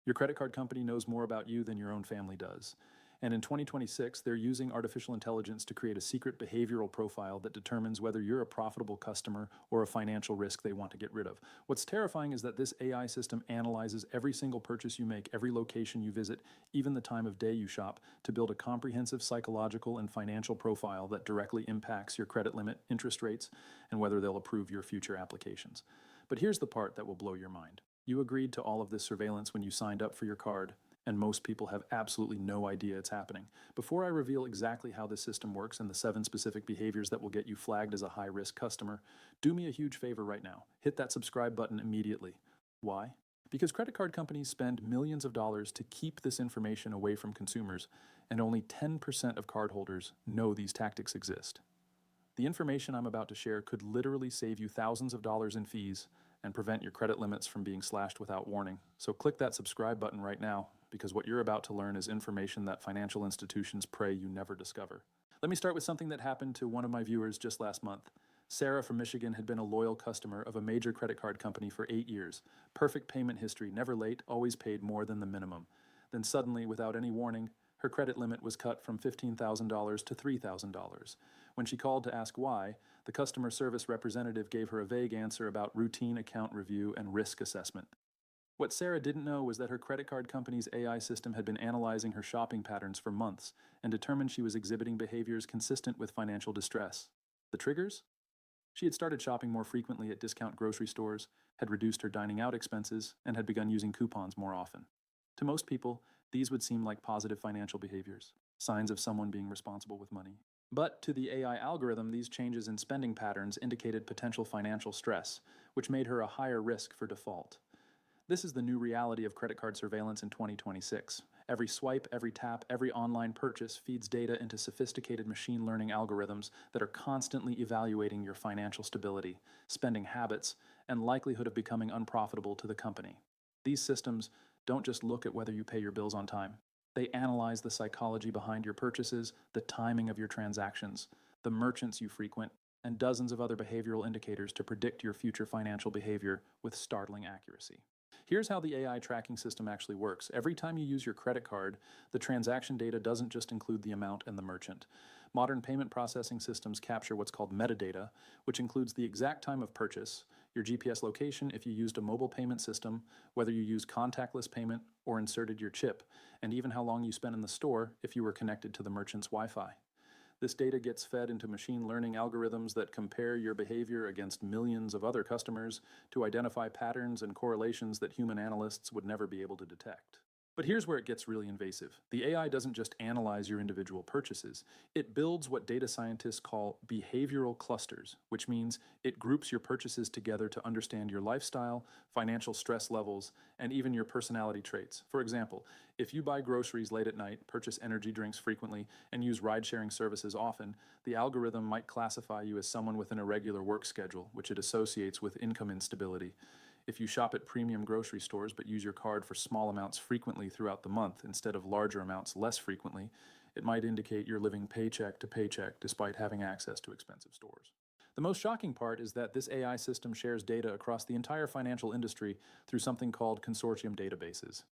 Your credit card company knows more about you than your own family does. And in 2026, they're using artificial intelligence to create a secret behavioral profile that determines whether you're a profitable customer or a financial risk they want to get rid of. What's terrifying is that this AI system analyzes every single purchase you make, every location you visit, even the time of day you shop, to build a comprehensive psychological and financial profile that directly impacts your credit limit, interest rates, and whether they'll approve your future applications. But here's the part that will blow your mind. You agreed to all of this surveillance when you signed up for your card, and most people have absolutely no idea it's happening. Before I reveal exactly how this system works and the 7 specific behaviors that will get you flagged as a high-risk customer, do me a huge favor right now. Hit that subscribe button immediately. Why? Because credit card companies spend millions of dollars to keep this information away from consumers, and only 10% of cardholders know these tactics exist. The information I'm about to share could literally save you thousands of dollars in fees and prevent your credit limits from being slashed without warning. So click that subscribe button right now, because what you're about to learn is information that financial institutions pray you never discover. Let me start with something that happened to one of my viewers just last month. Sarah from Michigan had been a loyal customer of a major credit card company for 8 years. Perfect payment history, never late, always paid more than the minimum. Then suddenly, without any warning, her credit limit was cut from $15,000 to $3,000. When she called to ask why, the customer service representative gave her a vague answer about routine account review and risk assessment. What Sarah didn't know was that her credit card company's AI system had been analyzing her shopping patterns for months and determined she was exhibiting behaviors consistent with financial distress. The triggers? She had started shopping more frequently at discount grocery stores, had reduced her dining out expenses, and had begun using coupons more often. To most people, these would seem like positive financial behaviors, signs of someone being responsible with money. But to the AI algorithm, these changes in spending patterns indicated potential financial stress, which made her a higher risk for default. This is the new reality of credit card surveillance in 2026. Every swipe, every tap, every online purchase feeds data into sophisticated machine learning algorithms that are constantly evaluating your financial stability, spending habits, and likelihood of becoming unprofitable to the company. These systems don't just look at whether you pay your bills on time. They analyze the psychology behind your purchases, the timing of your transactions, the merchants you frequent, and dozens of other behavioral indicators to predict your future financial behavior with startling accuracy. Here's how the AI tracking system actually works. Every time you use your credit card, the transaction data doesn't just include the amount and the merchant. Modern payment processing systems capture what's called metadata, which includes the exact time of purchase, your GPS location if you used a mobile payment system, whether you used contactless payment or inserted your chip, and even how long you spent in the store if you were connected to the merchant's Wi-Fi. This data gets fed into machine learning algorithms that compare your behavior against millions of other customers to identify patterns and correlations that human analysts would never be able to detect. But here's where it gets really invasive. The AI doesn't just analyze your individual purchases. It builds what data scientists call behavioral clusters, which means it groups your purchases together to understand your lifestyle, financial stress levels, and even your personality traits. For example, if you buy groceries late at night, purchase energy drinks frequently, and use ride-sharing services often, the algorithm might classify you as someone with an irregular work schedule, which it associates with income instability. If you shop at premium grocery stores but use your card for small amounts frequently throughout the month instead of larger amounts less frequently, it might indicate you're living paycheck to paycheck despite having access to expensive stores. The most shocking part is that this AI system shares data across the entire financial industry through something called consortium databases.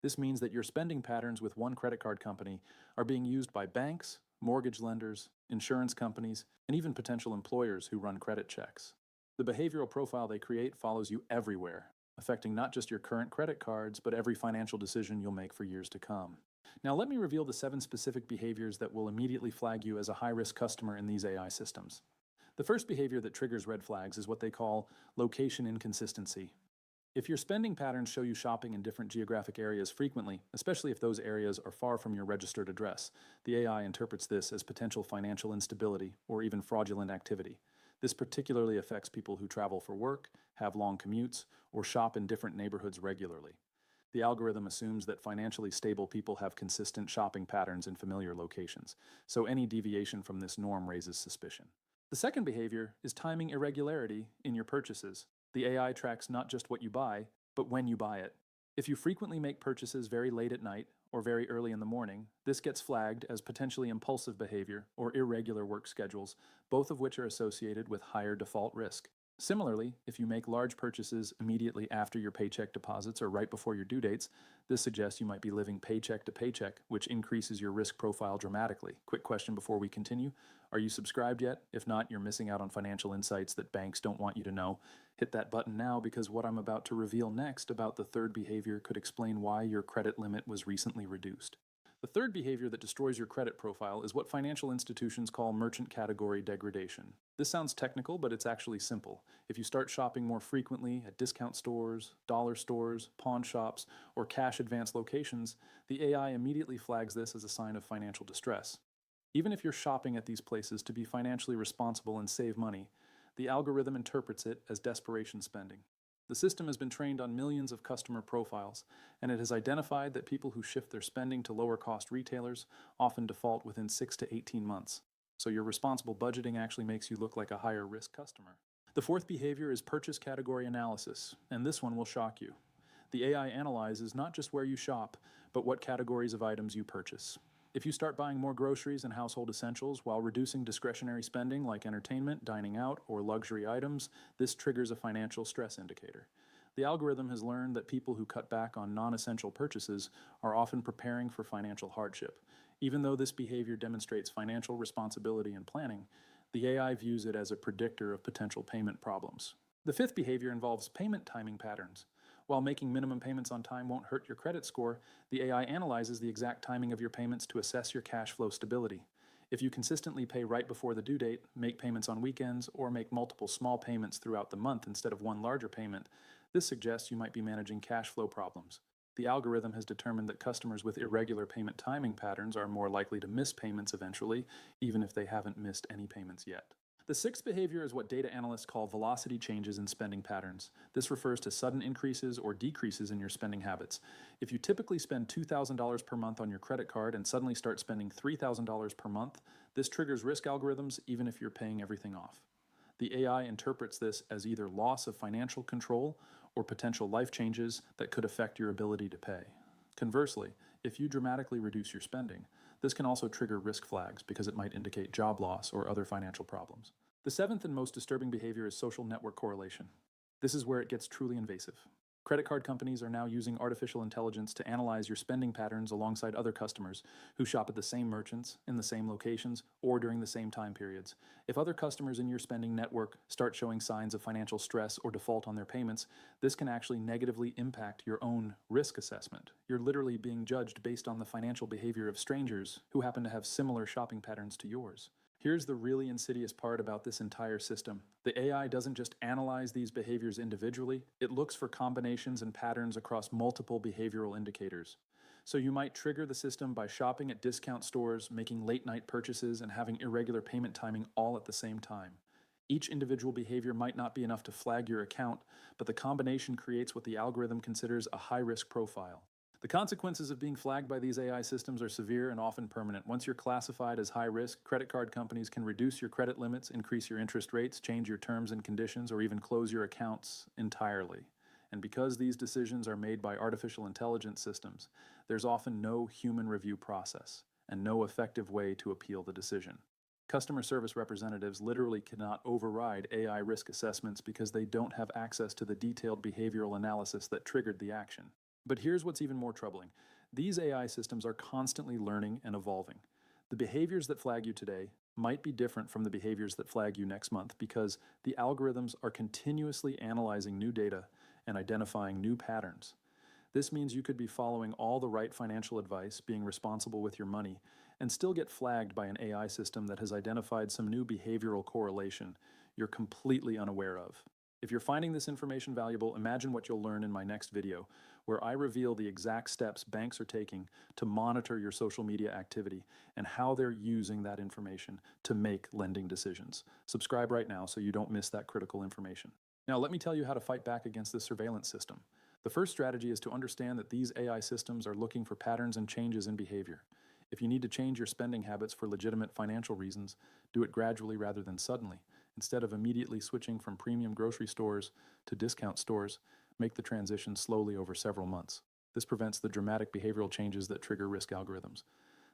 This means that your spending patterns with one credit card company are being used by banks, mortgage lenders, insurance companies, and even potential employers who run credit checks. The behavioral profile they create follows you everywhere, affecting not just your current credit cards, but every financial decision you'll make for years to come. Now, let me reveal the 7 specific behaviors that will immediately flag you as a high-risk customer in these AI systems. The first behavior that triggers red flags is what they call location inconsistency. If your spending patterns show you shopping in different geographic areas frequently, especially if those areas are far from your registered address, the AI interprets this as potential financial instability or even fraudulent activity. This particularly affects people who travel for work, have long commutes, or shop in different neighborhoods regularly. The algorithm assumes that financially stable people have consistent shopping patterns in familiar locations, so any deviation from this norm raises suspicion. The second behavior is timing irregularity in your purchases. The AI tracks not just what you buy, but when you buy it. If you frequently make purchases very late at night or very early in the morning, this gets flagged as potentially impulsive behavior or irregular work schedules, both of which are associated with higher default risk. Similarly, if you make large purchases immediately after your paycheck deposits or right before your due dates, this suggests you might be living paycheck to paycheck, which increases your risk profile dramatically. Quick question before we continue. Are you subscribed yet? If not, you're missing out on financial insights that banks don't want you to know. Hit that button now because what I'm about to reveal next about the third behavior could explain why your credit limit was recently reduced. The third behavior that destroys your credit profile is what financial institutions call merchant category degradation. This sounds technical, but it's actually simple. If you start shopping more frequently at discount stores, dollar stores, pawn shops, or cash advance locations, the AI immediately flags this as a sign of financial distress. Even if you're shopping at these places to be financially responsible and save money, the algorithm interprets it as desperation spending. The system has been trained on millions of customer profiles, and it has identified that people who shift their spending to lower-cost retailers often default within 6 to 18 months. So your responsible budgeting actually makes you look like a higher-risk customer. The fourth behavior is purchase category analysis, and this one will shock you. The AI analyzes not just where you shop, but what categories of items you purchase. If you start buying more groceries and household essentials while reducing discretionary spending like entertainment, dining out, or luxury items, this triggers a financial stress indicator. The algorithm has learned that people who cut back on non-essential purchases are often preparing for financial hardship. Even though this behavior demonstrates financial responsibility and planning, the AI views it as a predictor of potential payment problems. The fifth behavior involves payment timing patterns. While making minimum payments on time won't hurt your credit score, the AI analyzes the exact timing of your payments to assess your cash flow stability. If you consistently pay right before the due date, make payments on weekends, or make multiple small payments throughout the month instead of one larger payment, this suggests you might be managing cash flow problems. The algorithm has determined that customers with irregular payment timing patterns are more likely to miss payments eventually, even if they haven't missed any payments yet. The sixth behavior is what data analysts call velocity changes in spending patterns. This refers to sudden increases or decreases in your spending habits. If you typically spend $2,000 per month on your credit card and suddenly start spending $3,000 per month, this triggers risk algorithms even if you're paying everything off. The AI interprets this as either loss of financial control or potential life changes that could affect your ability to pay. Conversely, if you dramatically reduce your spending, this can also trigger risk flags because it might indicate job loss or other financial problems. The seventh and most disturbing behavior is social network correlation. This is where it gets truly invasive. Credit card companies are now using artificial intelligence to analyze your spending patterns alongside other customers who shop at the same merchants, in the same locations, or during the same time periods. If other customers in your spending network start showing signs of financial stress or default on their payments, this can actually negatively impact your own risk assessment. You're literally being judged based on the financial behavior of strangers who happen to have similar shopping patterns to yours. Here's the really insidious part about this entire system. The AI doesn't just analyze these behaviors individually, it looks for combinations and patterns across multiple behavioral indicators. So you might trigger the system by shopping at discount stores, making late-night purchases, and having irregular payment timing all at the same time. Each individual behavior might not be enough to flag your account, but the combination creates what the algorithm considers a high-risk profile. The consequences of being flagged by these AI systems are severe and often permanent. Once you're classified as high risk, credit card companies can reduce your credit limits, increase your interest rates, change your terms and conditions, or even close your accounts entirely. And because these decisions are made by artificial intelligence systems, there's often no human review process and no effective way to appeal the decision. Customer service representatives literally cannot override AI risk assessments because they don't have access to the detailed behavioral analysis that triggered the action. But here's what's even more troubling. These AI systems are constantly learning and evolving. The behaviors that flag you today might be different from the behaviors that flag you next month because the algorithms are continuously analyzing new data and identifying new patterns. This means you could be following all the right financial advice, being responsible with your money, and still get flagged by an AI system that has identified some new behavioral correlation you're completely unaware of. If you're finding this information valuable, imagine what you'll learn in my next video, where I reveal the exact steps banks are taking to monitor your social media activity and how they're using that information to make lending decisions. Subscribe right now so you don't miss that critical information. Now, let me tell you how to fight back against this surveillance system. The first strategy is to understand that these AI systems are looking for patterns and changes in behavior. If you need to change your spending habits for legitimate financial reasons, do it gradually rather than suddenly. Instead of immediately switching from premium grocery stores to discount stores, make the transition slowly over several months. This prevents the dramatic behavioral changes that trigger risk algorithms.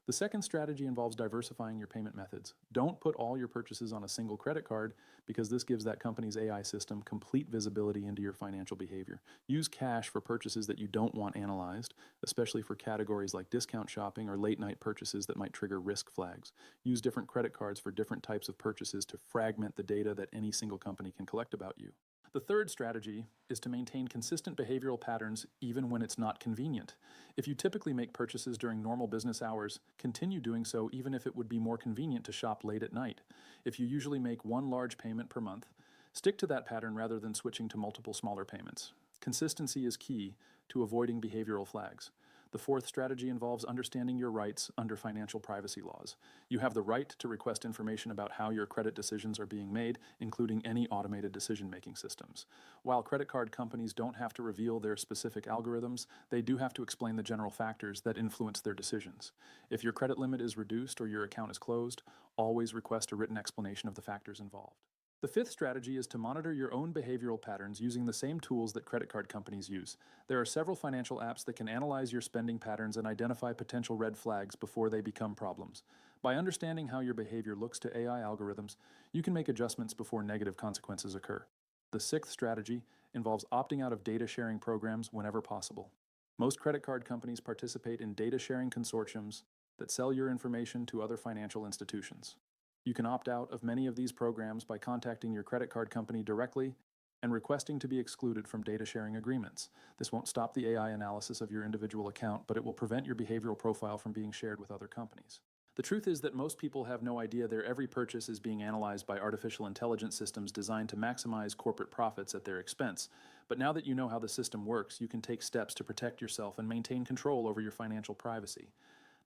The second strategy involves diversifying your payment methods. Don't put all your purchases on a single credit card because this gives that company's AI system complete visibility into your financial behavior. Use cash for purchases that you don't want analyzed, especially for categories like discount shopping or late night purchases that might trigger risk flags. Use different credit cards for different types of purchases to fragment the data that any single company can collect about you. The third strategy is to maintain consistent behavioral patterns even when it's not convenient. If you typically make purchases during normal business hours, continue doing so even if it would be more convenient to shop late at night. If you usually make one large payment per month, stick to that pattern rather than switching to multiple smaller payments. Consistency is key to avoiding behavioral flags. The fourth strategy involves understanding your rights under financial privacy laws. You have the right to request information about how your credit decisions are being made, including any automated decision-making systems. While credit card companies don't have to reveal their specific algorithms, they do have to explain the general factors that influence their decisions. If your credit limit is reduced or your account is closed, always request a written explanation of the factors involved. The fifth strategy is to monitor your own behavioral patterns using the same tools that credit card companies use. There are several financial apps that can analyze your spending patterns and identify potential red flags before they become problems. By understanding how your behavior looks to AI algorithms, you can make adjustments before negative consequences occur. The sixth strategy involves opting out of data sharing programs whenever possible. Most credit card companies participate in data sharing consortiums that sell your information to other financial institutions. You can opt out of many of these programs by contacting your credit card company directly and requesting to be excluded from data sharing agreements. This won't stop the AI analysis of your individual account, but it will prevent your behavioral profile from being shared with other companies. The truth is that most people have no idea their every purchase is being analyzed by artificial intelligence systems designed to maximize corporate profits at their expense. But now that you know how the system works, you can take steps to protect yourself and maintain control over your financial privacy.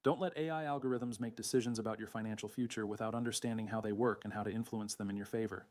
Don't let AI algorithms make decisions about your financial future without understanding how they work and how to influence them in your favor.